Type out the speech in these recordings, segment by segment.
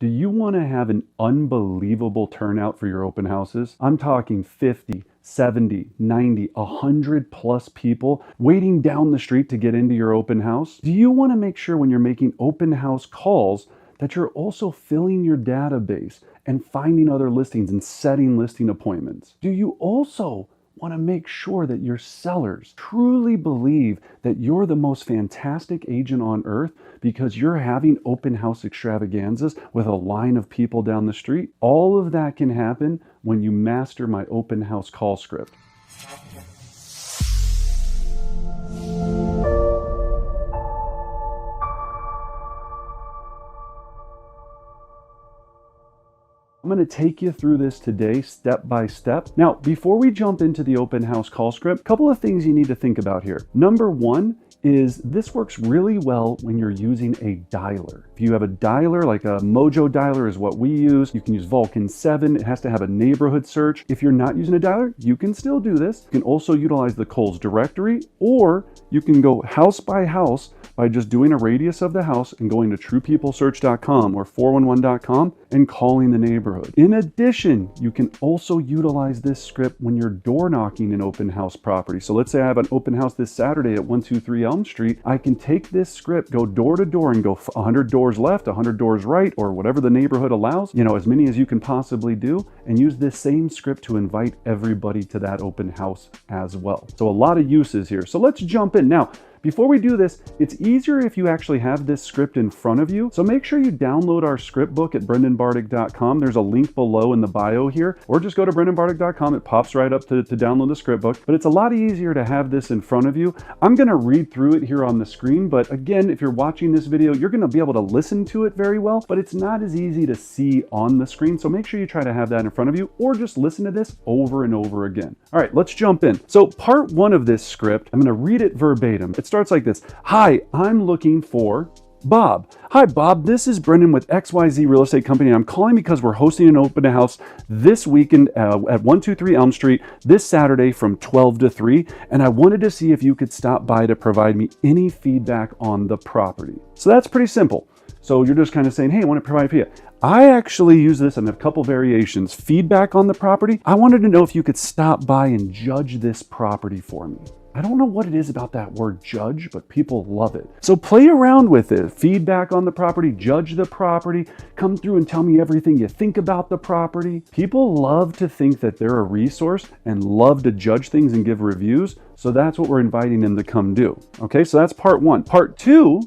Do you want to have an unbelievable turnout for your open houses? I'm talking 50, 70, 90, 100 plus people waiting down the street to get into your open house? Do you want to make sure when you're making open house calls that you're also filling your database and finding other listings and setting listing appointments? Do you also want to make sure that your sellers truly believe that you're the most fantastic agent on earth because you're having open house extravaganzas with a line of people down the street? All of that can happen when you master my open house call script. I'm going to take you through this today step by step. Now, before we jump into the open house call script, a couple of things you need to think about here. Number one is this works really well when you're using a dialer. If you have a dialer, like a Mojo dialer is what we use, you can use Vulcan 7. It has to have a neighborhood search. If you're not using a dialer, you can still do this. You can also utilize the Kohl's directory, or you can go house by house by just doing a radius of the house and going to truepeoplesearch.com or 411.com and calling the neighborhood. In addition, you can also utilize this script when you're door knocking an open house property. So let's say I have an open house this Saturday at 123 Elm Street. I can take this script, go door to door and go 100 doors left, 100 doors right, or whatever the neighborhood allows, as many as you can possibly do, and use this same script to invite everybody to that open house as well. So a lot of uses here. So let's jump in. Now, before we do this, it's easier if you actually have this script in front of you. So make sure you download our script book at brendanbartic.com. There's a link below in the bio here, or just go to brendanbartic.com. It pops right up to download the script book, but it's a lot easier to have this in front of you. I'm gonna read through it here on the screen, but again, if you're watching this video, you're gonna be able to listen to it very well, but it's not as easy to see on the screen. So make sure you try to have that in front of you, or just listen to this over and over again. All right, let's jump in. So part one of this script, I'm gonna read it verbatim. It starts like this. Hi, I'm looking for Bob. Hi, Bob. This is Brendan with XYZ Real Estate Company. I'm calling because we're hosting an open house this weekend at 123 Elm Street this Saturday from 12 to 3. And I wanted to see if you could stop by to provide me any feedback on the property. So that's pretty simple. So you're just kind of saying, hey, I want to provide feedback. I actually use this in a couple variations. Feedback on the property. I wanted to know if you could stop by and judge this property for me. I don't know what it is about that word judge, but people love it. So play around with it. Feedback on the property, judge the property, come through and tell me everything you think about the property. People love to think that they're a resource and love to judge things and give reviews. So that's what we're inviting them to come do. Okay, so that's part one. Part two,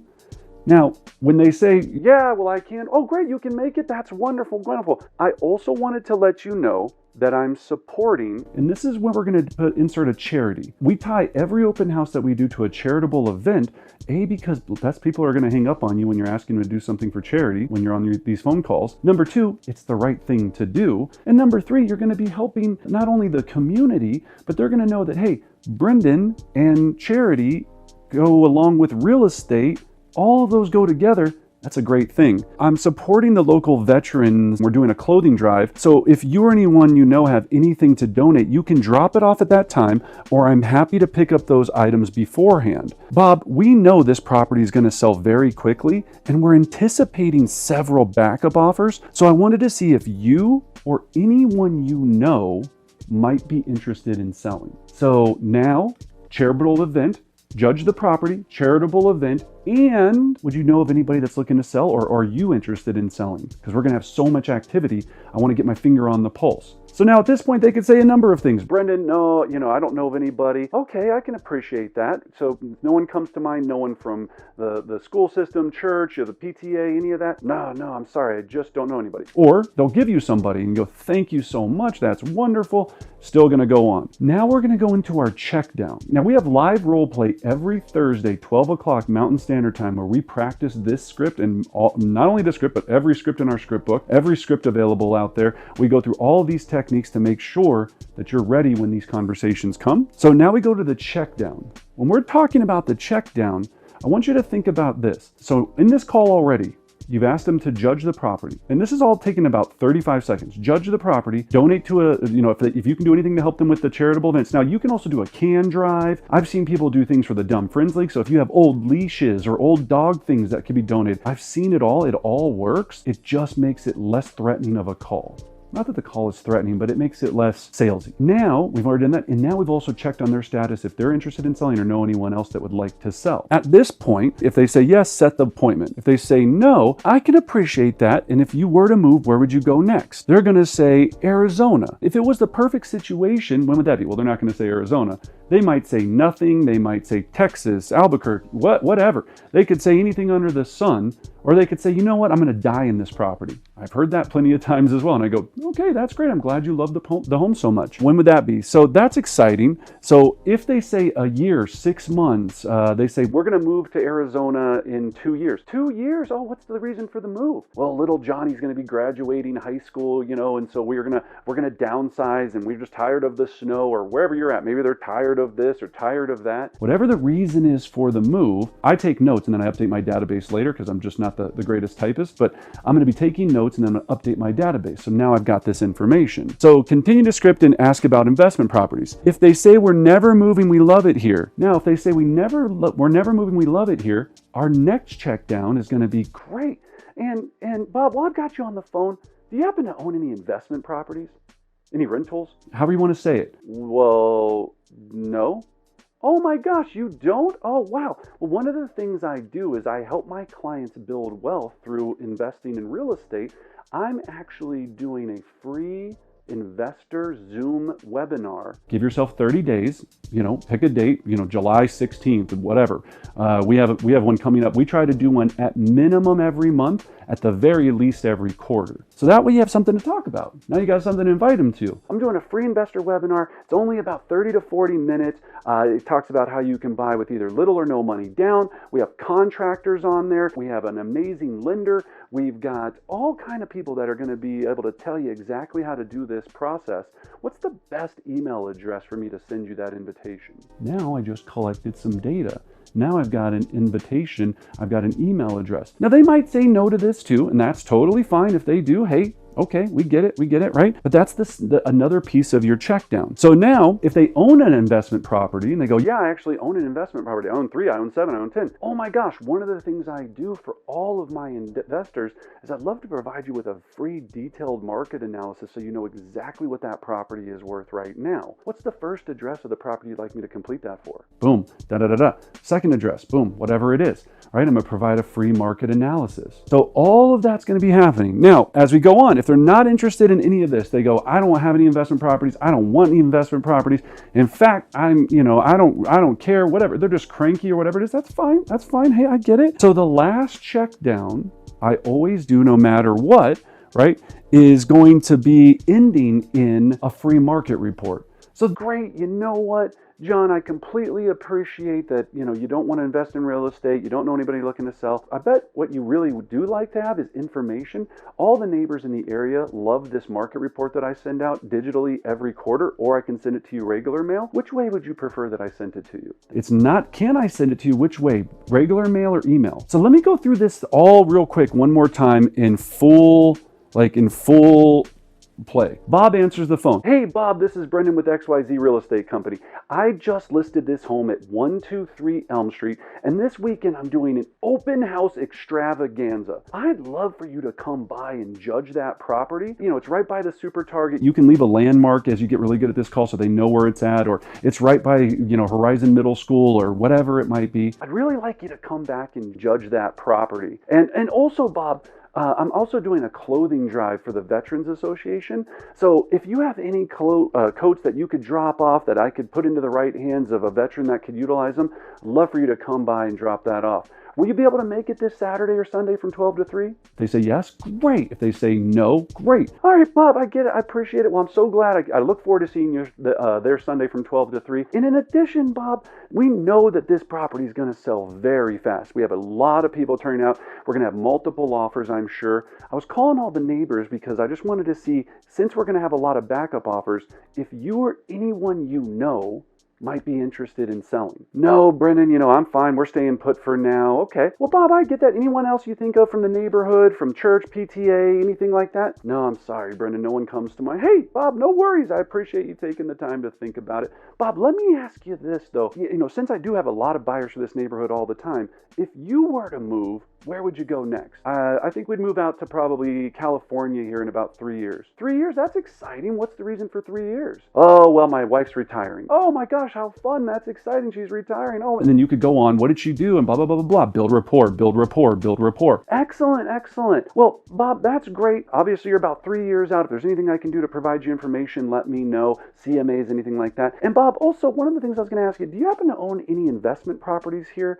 now, when they say, yeah, well, I can, oh, great, you can make it. That's wonderful, wonderful. I also wanted to let you know that I'm supporting, and this is where we're going to insert a charity. We tie every open house that we do to a charitable event, because that's people are going to hang up on you when you're asking them to do something for charity when you're on these phone calls. Number two, it's the right thing to do. And number three, you're going to be helping not only the community, but they're going to know that, hey, Brendan and charity go along with real estate. All of those go together. That's a great thing. I'm supporting the local veterans. We're doing a clothing drive. So if you or anyone you know have anything to donate, you can drop it off at that time, or I'm happy to pick up those items beforehand. Bob, we know this property is going to sell very quickly, and we're anticipating several backup offers. So I wanted to see if you or anyone you know might be interested in selling. So now, charitable event, judge the property, charitable event, and would you know of anybody that's looking to sell, or are you interested in selling? Because we're gonna have so much activity, I wanna get my finger on the pulse. So now at this point, they could say a number of things. Brendan, no, I don't know of anybody. Okay, I can appreciate that. So no one comes to mind, no one from the school system, church, or the PTA, any of that? No, I'm sorry, I just don't know anybody. Or they'll give you somebody and go, thank you so much, that's wonderful. Still gonna go on. Now we're gonna go into our check down. Now we have live role play every Thursday, 12 o'clock Mountain Standard Time, where we practice this script, and not only the script, but every script in our script book, every script available out there. We go through all these techniques to make sure that you're ready when these conversations come. So now we go to the check down. When we're talking about the check down, I want you to think about this. So in this call already, You've asked them to judge the property. And this is all taking about 35 seconds. Judge the property, donate to if you can do anything to help them with the charitable events. Now, you can also do a can drive. I've seen people do things for the Dumb Friends League. So if you have old leashes or old dog things that can be donated, I've seen it all. It all works. It just makes it less threatening of a call. Not that the call is threatening, but it makes it less salesy. Now, we've already done that, and now we've also checked on their status if they're interested in selling or know anyone else that would like to sell. At this point, if they say yes, set the appointment. If they say no, I can appreciate that, and if you were to move, where would you go next? They're gonna say Arizona. If it was the perfect situation, when would that be? Well, they're not gonna say Arizona. They might say nothing, they might say Texas, Albuquerque, whatever. They could say anything under the sun, or they could say, you know what, I'm gonna die in this property. I've heard that plenty of times as well. And I go, okay, that's great. I'm glad you love the home so much. When would that be? So that's exciting. So if they say a year, 6 months, they say, we're gonna move to Arizona in 2 years. 2 years? Oh, what's the reason for the move? Well, little Johnny's gonna be graduating high school, and so we're gonna downsize, and we're just tired of the snow, or wherever you're at. Maybe they're tired of this or tired of that. Whatever the reason is for the move, I take notes and then I update my database later because I'm just not the greatest typist, but I'm gonna be taking notes and then I'm gonna update my database. So now I've got this information. So continue to script and ask about investment properties. If they say we're never moving, we love it here. Now, if they say we're never moving, we love it here, our next check down is gonna be great. And Bob, while I've got you on the phone, do you happen to own any investment properties? Any rentals? However you want to say it. Well, no. Oh my gosh, you don't? Oh, wow. Well, one of the things I do is I help my clients build wealth through investing in real estate. I'm actually doing a free investor Zoom webinar. Give yourself 30 days, pick a date, July 16th, whatever. We have one coming up. We try to do one at minimum every month, at the very least every quarter. So that way you have something to talk about. Now you got something to invite them to. I'm doing a free investor webinar. It's only about 30 to 40 minutes. It talks about how you can buy with either little or no money down. We have contractors on there. We have an amazing lender. We've got all kind of people that are going to be able to tell you exactly how to do this process. What's the best email address for me to send you that invitation? Now I just collected some data. Now I've got an invitation, I've got an email address. Now they might say no to this too, and that's totally fine. If they do, hey, okay, we get it, right? But that's another piece of your check down. So now, if they own an investment property and they go, yeah, I actually own an investment property. I own 3, I own 7, I own 10. Oh my gosh, one of the things I do for all of my investors is I'd love to provide you with a free detailed market analysis so you know exactly what that property is worth right now. What's the first address of the property you'd like me to complete that for? Boom, da-da-da-da. Second address, boom, whatever it is. Right, I'm gonna provide a free market analysis. So all of that's gonna be happening. Now, as we go on, if they're not interested in any of this, they go, I don't have any investment properties. I don't want any investment properties. In fact, I don't care, whatever. They're just cranky or whatever it is. That's fine. That's fine. Hey, I get it. So the last check down I always do no matter what, right, is going to be ending in a free market report. So great, you know what, John, I completely appreciate that, you don't want to invest in real estate, you don't know anybody looking to sell. I bet what you really do like to have is information. All the neighbors in the area love this market report that I send out digitally every quarter, or I can send it to you regular mail. Which way would you prefer that I sent it to you? It's not, can I send it to you? Which way? Regular mail or email? So let me go through this all real quick one more time in full play. Bob answers the phone. Hey Bob, this is Brendan with XYZ Real Estate Company. I just listed this home at 123 Elm Street, and this weekend I'm doing an open house extravaganza. I'd love for you to come by and judge that property. It's right by the Super Target. You can leave a landmark as you get really good at this call so they know where it's at, or it's right by, Horizon Middle School or whatever it might be. I'd really like you to come back and judge that property. And also, Bob, I'm also doing a clothing drive for the Veterans Association. So if you have any coats that you could drop off that I could put into the right hands of a veteran that could utilize them, I'd love for you to come by and drop that off. Will you be able to make it this Saturday or Sunday from 12 to 3? If they say yes, great. If they say no, great. All right, Bob, I get it. I appreciate it. Well, I'm so glad. I look forward to seeing you there Sunday from 12 to 3. And in addition, Bob, we know that this property is going to sell very fast. We have a lot of people turning out. We're going to have multiple offers, I'm sure. I was calling all the neighbors because I just wanted to see, since we're going to have a lot of backup offers, if you or anyone you know might be interested in selling. No, Brendan, I'm fine. We're staying put for now. Okay. Well, Bob, I get that. Anyone else you think of from the neighborhood, from church, PTA, anything like that? No, I'm sorry, Brendan. No one comes to mind. Hey, Bob, no worries. I appreciate you taking the time to think about it. Bob, let me ask you this, though. Since I do have a lot of buyers for this neighborhood all the time, if you were to move, where would you go next? I think we'd move out to probably California here in about 3 years. 3 years? That's exciting. What's the reason for 3 years? Oh, well, my wife's retiring. Oh my gosh, how fun. That's exciting. She's retiring. Oh, and then you could go on, what did she do? And blah, blah, blah, blah, blah. Build rapport, build rapport, build rapport. Excellent, excellent. Well, Bob, that's great. Obviously, you're about 3 years out. If there's anything I can do to provide you information, let me know. CMAs, anything like that. And Bob, also, one of the things I was going to ask you, do you happen to own any investment properties here?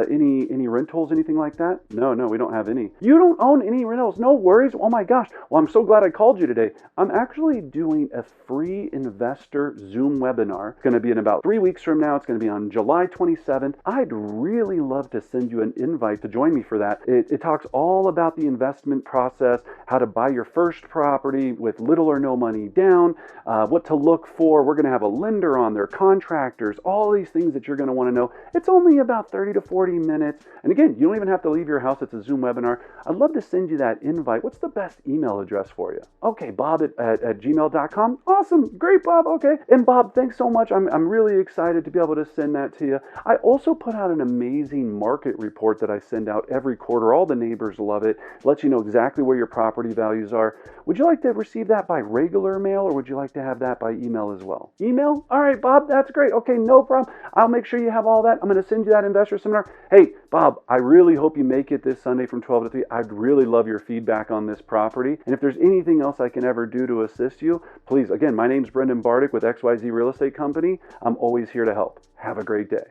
Any rentals, anything like that? No, we don't have any. You don't own any rentals? No worries. Oh my gosh. Well, I'm so glad I called you today. I'm actually doing a free investor Zoom webinar. It's going to be in about 3 weeks from now. It's going to be on July 27th. I'd really love to send you an invite to join me for that. It talks all about the investment process, how to buy your first property with little or no money down, what to look for. We're going to have a lender on there, contractors, all these things that you're going to want to know. It's only about 30 to 40 minutes. And again, you don't even have to leave your house. It's a Zoom webinar. I'd love to send you that invite. What's the best email address for you? Okay, Bob at gmail.com. Awesome. Great, Bob. Okay. And Bob, thanks so much. I'm really excited to be able to send that to you. I also put out an amazing market report that I send out every quarter. All the neighbors love it. It lets you know exactly where your property values are. Would you like to receive that by regular mail, or would you like to have that by email as well? Email? All right, Bob, that's great. Okay, no problem. I'll make sure you have all that. I'm going to send you that investor seminar. Hey, Bob, I really hope you make it this Sunday from 12 to 3. I'd really love your feedback on this property. And if there's anything else I can ever do to assist you, please, again, my name's Brendan Bartic with XYZ Real Estate Company. I'm always here to help. Have a great day.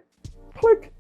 Click.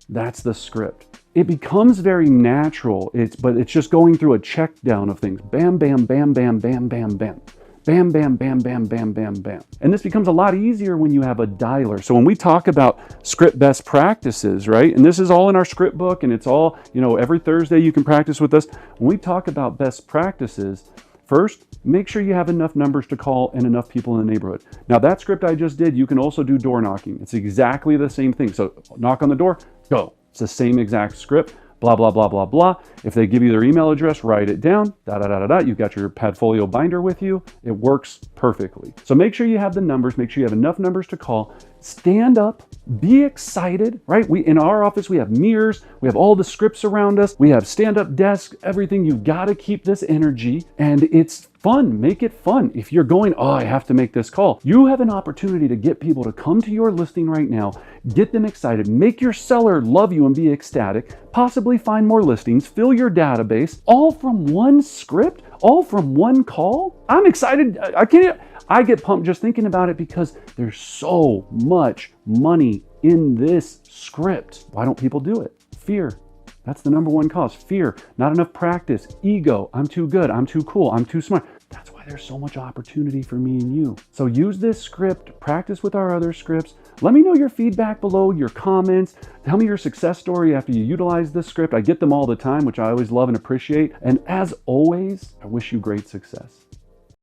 That's the script. It becomes very natural, but it's just going through a check down of things. Bam, bam, bam, bam, bam, bam, bam. Bam, bam, bam, bam, bam, bam, bam. And this becomes a lot easier when you have a dialer. So when we talk about script best practices, right? And this is all in our script book, and it's all, every Thursday you can practice with us. When we talk about best practices, first, make sure you have enough numbers to call and enough people in the neighborhood. Now that script I just did, you can also do door knocking. It's exactly the same thing. So knock on the door, go. It's the same exact script. Blah, blah, blah, blah, blah. If they give you their email address, write it down, da, da, da, da, da. You've got your Padfolio binder with you. It works perfectly. So make sure you have the numbers, make sure you have enough numbers to call. Stand up, be excited, right? In our office, we have mirrors, we have all the scripts around us, we have stand-up desks, everything. You've got to keep this energy, and it's fun. Make it fun. If you're going, oh, I have to make this call, you have an opportunity to get people to come to your listing right now, get them excited, make your seller love you and be ecstatic, possibly find more listings, fill your database, all from one script, all from one call. I'm excited. I get pumped just thinking about it because there's so much money in this script. Why don't people do it? Fear. That's the number one cause. Fear. Not enough practice. Ego. I'm too good. I'm too cool. I'm too smart. That's why there's so much opportunity for me and you. So use this script, practice with our other scripts. Let me know your feedback below, your comments. Tell me your success story after you utilize this script. I get them all the time, which I always love and appreciate. And as always, I wish you great success.